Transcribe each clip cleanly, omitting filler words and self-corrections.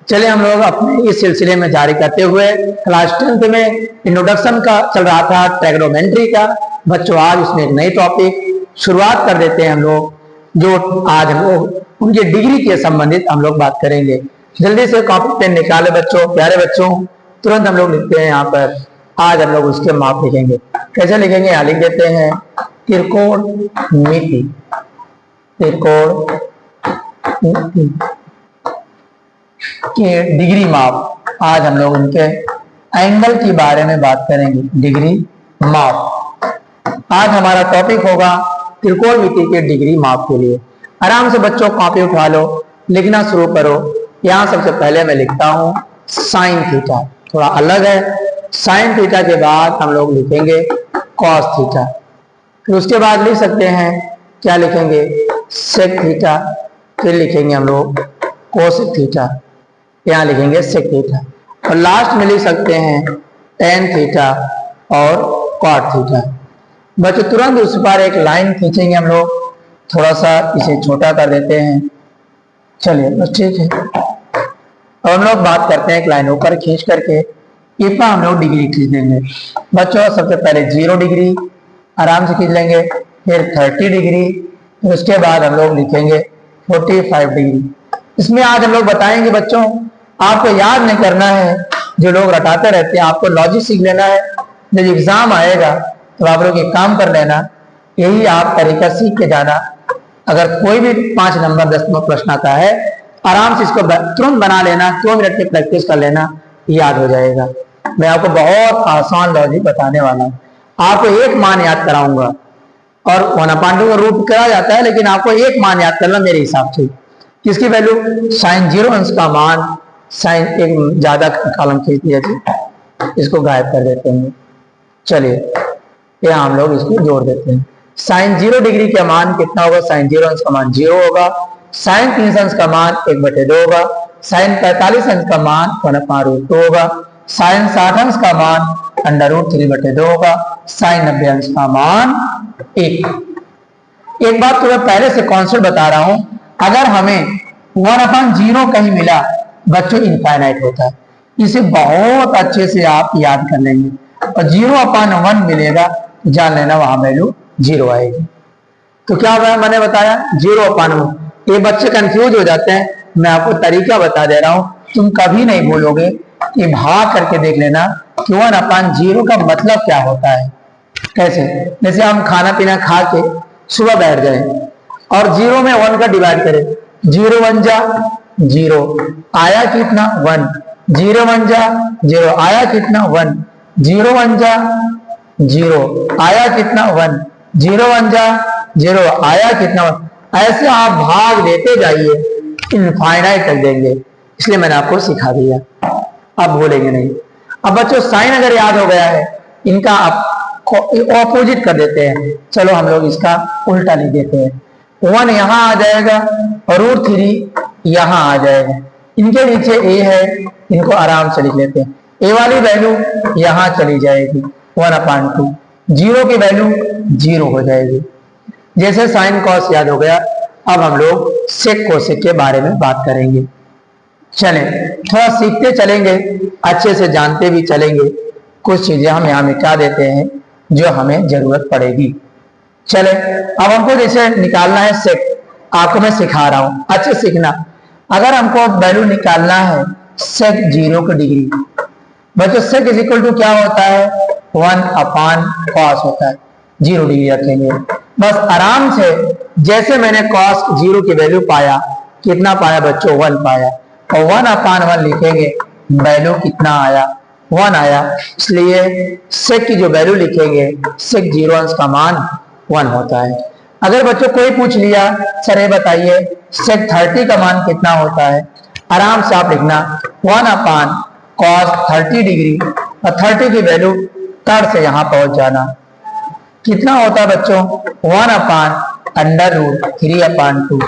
चलिए हम लोग अपने इस सिलसिले में जारी करते हुए क्लास 10th में इंट्रोडक्शन का चल रहा था ट्रिग्नोमेट्री का। बच्चों आज उसमें एक नई टॉपिक शुरुआत कर देते हैं हम लोग, जो आज हम लोग उनकी डिग्री के संबंधित हम लोग बात करेंगे। जल्दी से कॉपी पेन निकाले बच्चों, प्यारे बच्चों, तुरंत हम लोग लिखते हैं यहाँ पर। आज हम लोग उसके माप लिखेंगे। कैसे लिखेंगे? यहाँ लिख देते हैं त्रिकोणमिति, त्रिकोणमिति के डिग्री माप। आज हम लोग उनके एंगल के बारे में बात करेंगे, डिग्री माप। आज हमारा टॉपिक होगा त्रिकोणमिति के डिग्री माप के लिए। आराम से बच्चों कॉपी उठा लो, लिखना शुरू करो। यहाँ सबसे पहले मैं लिखता हूँ साइन थीटा, थोड़ा अलग है। साइन थीटा के बाद हम लोग लिखेंगे कॉस थीटा, फिर उसके बाद लिख सकते हैं क्या लिखेंगे? सेक थीटा, फिर लिखेंगे हम लोग कोसेक थीटा, यहाँ लिखेंगे सेक थीटा, और लास्ट में लिख सकते हैं टेन थीटा और कॉट थीटा। बच्चों तुरंत उस पर एक लाइन खींचेंगे हम लोग, थोड़ा सा इसे छोटा कर देते हैं। चलिए बस ठीक है। अब हम लोग बात करते हैं एक लाइन ऊपर खींच करके इतना हम लोग डिग्री खींच लेंगे। बच्चों सबसे पहले 0 डिग्री आराम से खींच लेंगे, फिर 30 डिग्री, फिर उसके बाद हम लोग लिखेंगे 45 डिग्री। इसमें आज हम लोग बताएंगे बच्चों, आपको याद नहीं करना है, जो लोग रटाते रहते हैं, आपको लॉजिक सीख लेना है। जब एग्जाम आएगा तो आप लोग एक काम कर लेना, यही आप तरीका सीख के जाना। अगर कोई भी 5 नंबर 10 नंबर प्रश्न आता है, आराम से इसको तुरंत बना लेना, 2 मिनट की प्रैक्टिस कर लेना, याद हो जाएगा। मैं आपको बहुत आसान लॉजिक बताने वाला हूँ। आपको एक मान याद कराऊंगा, और 1/2 का रूट करा जाता है, लेकिन आपको एक मान याद करना मेरे हिसाब से। किसकी वैल्यू? साइन 0 अंश का मान। साइन एक ज्यादा कॉलम खींच दिया जी, इसको गायब कर देते हैं। चलिए यहाँ हम लोग इसको जोड़ देते हैं। साइन 0 डिग्री का मान कितना होगा? साइन 0 अंश का मान 0 होगा। साइन 30 अंश का मान 1/2 होगा। साइन 45 अंश का मान 1/√2 होगा। साइन 60 अंश का मान √3/2 होगा। साइन 90 अंश का मान 1। एक बात तो मैं पहले से कॉन्सेप्ट बता रहा हूं, अगर हमें 1/0 कहीं मिला बच्चों, इनफाइनाइट होता है। इसे बहुत अच्छे से आप याद कर लेंगे। और 0/1 मिलेगा, जान लेना वहां वैल्यू 0 आएगी। तो क्या हुआ? मैंने बताया 0/1। ये बच्चे कंफ्यूज हो जाते हैं, मैं आपको तरीका बता दे रहा हूं, तुम कभी नहीं भूलोगे कि भाग करके देख लेना कि 1/0 का मतलब क्या होता है। कैसे? जैसे हम खाना पीना खा के सुबह बैठ जाए और 0 में 1 का डिवाइड करें, 0 1 जा 0, आया कितना? 1। 0 1 जा 0, आया कितना? 1। 0 1 जा 0, आया कितना? 1। 0 1 जा 0, आया कितना? 1। ऐसे आप भाग देते जाइए, इनफाइनाइट कर देंगे। इसलिए मैंने आपको सिखा दिया, आप भूलेंगे नहीं। अब बच्चों साइन अगर याद हो गया है, इनका आप ऑपोजिट कर देते हैं। चलो हम लोग इसका उल्टा लिख देते हैं। 1 यहाँ आ जाएगा और √3 यहाँ आ जाएगा। इनके नीचे a है, इनको आराम से लिख लेते हैं। a वाली वैल्यू यहाँ चली जाएगी 1/2, 0 की वैल्यू 0 हो जाएगी। जैसे साइन कॉस याद हो गया, अब हम लोग सेक कोसेक के बारे में बात करेंगे। चलें थोड़ा सीखते चलेंगे, अच्छे से जानते भी चलेंगे। कुछ चीजें हम यहाँ मिटा देते हैं जो हमें जरूरत पड़ेगी। चले अब हमको जैसे निकालना है सेक, आपको मैं सिखा रहा हूं, अच्छे सीखना। अगर हमको वैल्यू निकालना है सेक 0 की डिग्री, बच्चों सेक इज इक्वल टू क्या होता है? 1/cos होता है। 0 डिग्री रखेंगे बस आराम से। जैसे मैंने cos 0 की वैल्यू पाया, कितना पाया बच्चों? 1 पाया, और 1/1 लिखेंगे, वैल्यू कितना आया? 1 आया। इसलिए सेक की जो वैल्यू लिखेंगे, सेक 0 अंश का मान 1 होता है। अगर बच्चों कोई पूछ लिया, सर ये बताइए सेक 30 का मान कितना होता है, आराम से आप लिखना 1/cos 30 डिग्री, और 30 की वैल्यू तड़ से यहां पहुंच जाना। कितना होता है बच्चों? 1/√3/2।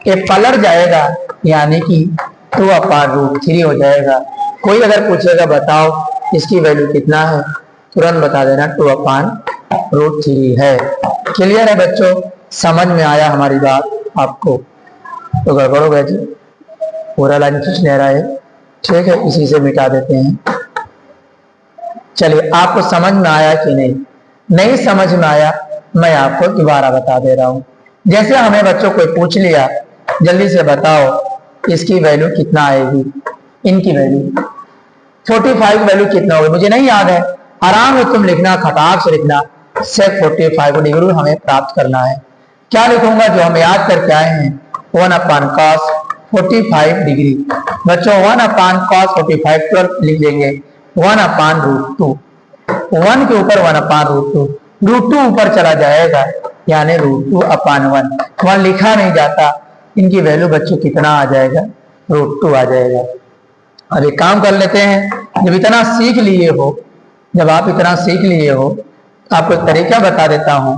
ये पलट जाएगा, यानी कि 2/√3 हो जाएगा। कोई अगर पूछेगा बताओ इसकी वैल्यू कितना है, तुरंत बता देना 2/√3 है। क्लियर है बच्चों? समझ में आया हमारी बात आपको? तो गड़बड़ हो गया जी, पूरा लाइन खींच ले रहा है। ठीक है, इसी से मिटा देते हैं। चलिए, आपको समझ में आया कि नहीं? नहीं समझ में आया, मैं आपको दोबारा बता दे रहा हूं। जैसे हमें बच्चों को पूछ लिया, जल्दी से बताओ इसकी वैल्यू कितना आएगी, इनकी वैल्यू 45 वैल्यू कितना होगी, मुझे नहीं याद है, आराम से तुम लिखना, खटाक से लिखना, सेक 45 डिग्री हमें प्राप्त करना है। क्या लिखूंगा? जो हम याद करके आए हैं, 1/cos 45 डिग्री। बच्चों 1/cos 45 12 लिख लेंगे, 1/√2, 1 के ऊपर 1/√2, √2 ऊपर चला जाएगा, यानी √2/1, 1 लिखा नहीं जाता। इनकी वैल्यू बच्चों कितना आ जाएगा? √2 आ जाएगा। अब एक काम कर लेते हैं, जब इतना सीख लिए हो, जब आप इतना सीख लिए हो, आपको एक तरीका बता देता हूं।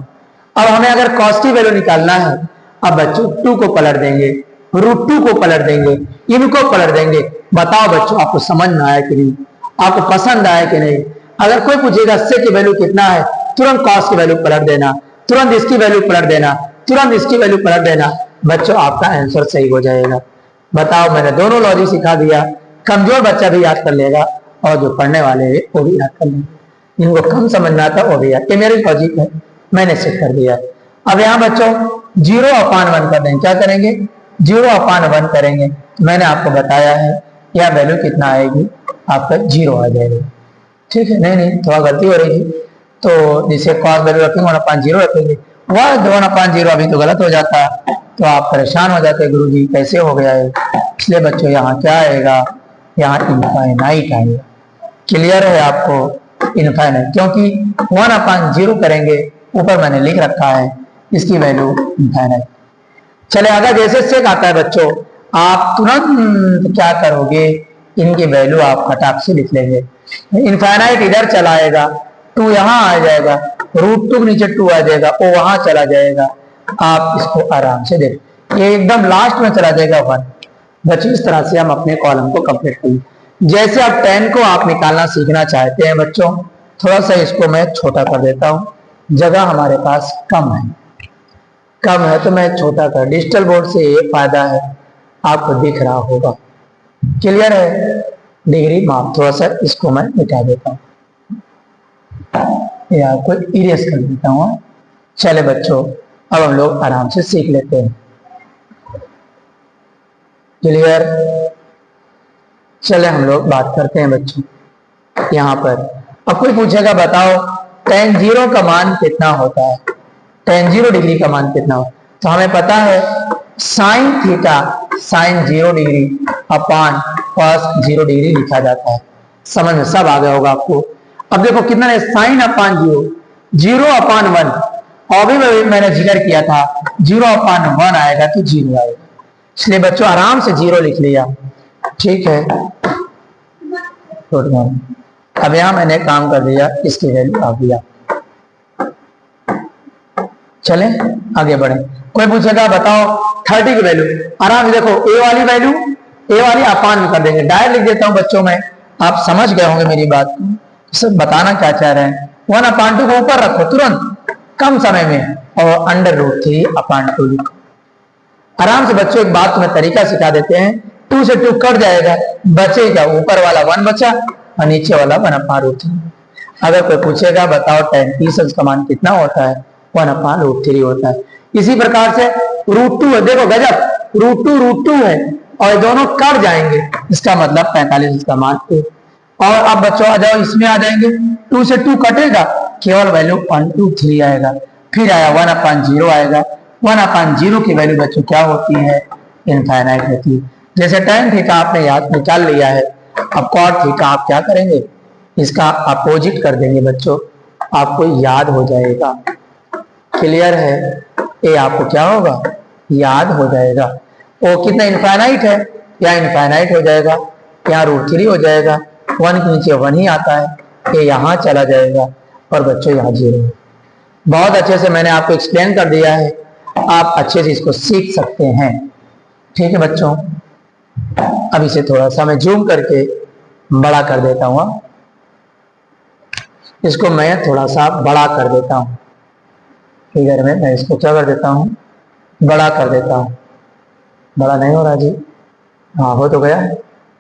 अब हमें अगर कॉस की वैल्यू निकालना है, अब बच्चों 2 को पलट देंगे, √2 को पलट देंगे, इनको पलट देंगे। बताओ बच्चों, आपको समझ में आया कि नहीं? आपको पसंद आया कि नहीं? अगर कोई पूछेगा से की वैल्यू कितना है, तुरंत कॉस की वैल्यू पलट देना, तुरंत इसकी वैल्यू पलट देना, तुरंत इसकी वैल्यू पलट देना। बच्चों आपका आंसर सही हो जाएगा। बताओ, मैंने दोनों लॉजिक सिखा दिया। कमजोर बच्चा भी याद कर लेगा और जो पढ़ने वाले हैं वो भी याद कर लेंगे। जिनको कम समझ में आता वो भी याद, ये मेरी लॉजिक है, मैंने सेट कर दिया। अब यहाँ बच्चों 0/1 कर देंगे। क्या करेंगे? 0/1 करेंगे। मैंने आपको बताया है यह वैल्यू कितना आएगी, आपका 0 आ जाएगा। ठीक है, नहीं थोड़ा गलती हो रही थी, तो जिसे कॉस वैल्यू रखेंगे 1/0 रखेंगे, वह 1/0 अभी तो गलत हो जाता, तो आप परेशान हो जाते, गुरुजी कैसे हो गया है। इसलिए बच्चों यहाँ क्या आएगा? यहाँ इनफाइनाइट आएगा। क्लियर है आपको? इनफाइनाइट, क्योंकि 1/0 करेंगे, ऊपर मैंने लिख रखा है इसकी वैल्यू इनफाइनाइट। चले आगे, जैसे सेक आता है बच्चों, आप तुरंत क्या करोगे? इनकी वैल्यू आप फटाक से लिख लेंगे। इनफाइनाइट इधर चला आएगा, 2 यहाँ आ जाएगा, √2 के नीचे 2 आ जाएगा, वो वहां चला जाएगा। आप इसको आराम से देख, ये एकदम लास्ट में चला जाएगा 1। बच्चों इस तरह से हम अपने कॉलम को कंप्लीट करेंगे। जैसे अब 10 को आप निकालना सीखना चाहते हैं बच्चों, थोड़ा सा इसको मैं छोटा कर देता हूँ, जगह हमारे पास कम है तो मैं छोटा कर, डिजिटल बोर्ड से ये फायदा है, आपको दिख रहा होगा। क्लियर है? डिग्री माप, थोड़ा सा इसको मैं मिटा देता हूँ, या आपको इरेज कर देता हूँ। चले बच्चों, अब हम लोग आराम से सीख लेते हैं। क्लियर? चले हम लोग बात करते हैं बच्चों यहाँ पर। अब कोई पूछेगा बताओ tan 0 का मान कितना होता है, tan 0 डिग्री का मान कितना होता है? तो हमें पता है sin थीटा sin 0 डिग्री अपान cos 0 डिग्री लिखा जाता है। समझ में सब आ गया होगा आपको। अब देखो कितना है, sin/0, 0/1, और भी मैंने जिक्र किया था 0/1 आएगा तो 0 आएगा, इसलिए बच्चों आराम से 0 लिख लिया। ठीक है, अब यहां मैंने काम कर दिया, इसकी वैल्यू आ गया। चले आगे बढ़े। कोई पूछेगा बताओ 30 की वैल्यू, आराम से देखो ए वाली अपान में कर देंगे, डायरेक्ट लिख देता हूं बच्चों में, आप समझ गए होंगे मेरी बात को, सब बताना क्या चाह रहे हैं। 1/2 को ऊपर रखो तुरंत कम समय में, और √3/2 लिखो। आराम से बच्चों एक बात तुम्हें तरीका सिखा देते हैं, 2 से 2 कट जाएगा, बचेगा ऊपर वाला 1 बचा और नीचे वाला 1/√3। अगर कोई पूछेगा बताओ tan 30 का मान कितना होता है, 1/√3 होता है। इसी प्रकार से √2 है, देखो गजब, √2 है और दोनों कट जाएंगे, इसका मतलब 45 का मान 1। और अब बच्चों आ जाओ, इसमें आ जाएंगे, 2 से 2 कटेगा, केवल वैल्यू 1 2 3 आएगा, फिर आया 1/0 आएगा। 1/0 की वैल्यू बच्चों क्या होती है? इनफाइनाइट होती है। जैसे tan थीटा आपने याद निकाल लिया है, अब cot थीटा आप क्या करेंगे? इसका अपोजिट कर देंगे बच्चों, आपको याद हो जाएगा। क्लियर है? ये आपको क्या होगा? याद हो जाएगा। वो कितना इनफाइनाइट है, या इनफाइनाइट हो जाएगा, यहाँ √3 हो जाएगा, 1 के नीचे 1 ही आता है, ये यहाँ चला जाएगा और बच्चों यहाँ 0। बहुत अच्छे से मैंने आपको एक्सप्लेन कर दिया है, आप अच्छे से इसको सीख सकते हैं। ठीक है बच्चों, अब इसे थोड़ा सा मैं जूम करके बड़ा कर देता हूँ, इसको मैं थोड़ा सा बड़ा कर देता हूँ फिगर में, मैं इसको क्या कर देता हूँ? बड़ा कर देता हूँ। बड़ा नहीं हो रहा जी? हाँ हो तो गया।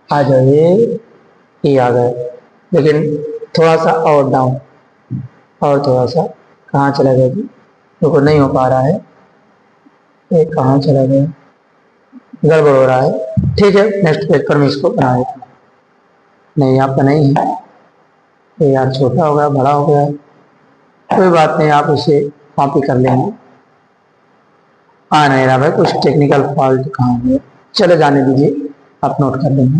आ जाओ, ये आ गए, लेकिन थोड़ा सा और डाउन, और थोड़ा सा, कहाँ चला गया जी, देखो नहीं हो पा रहा है, ये कहाँ चला गया, गड़बड़ हो रहा है। ठीक है, नेक्स्ट पेज पर मैं इसको बना देता हूँ। नहीं, आपका नहीं है ये यार, छोटा हो गया, बड़ा हो गया, कोई बात नहीं, आप इसे कॉपी कर लेंगे। आ नहीं रहा भाई, कुछ टेक्निकल फॉल्ट कहाँ है, चले जाने दीजिए, आप नोट कर लेंगे।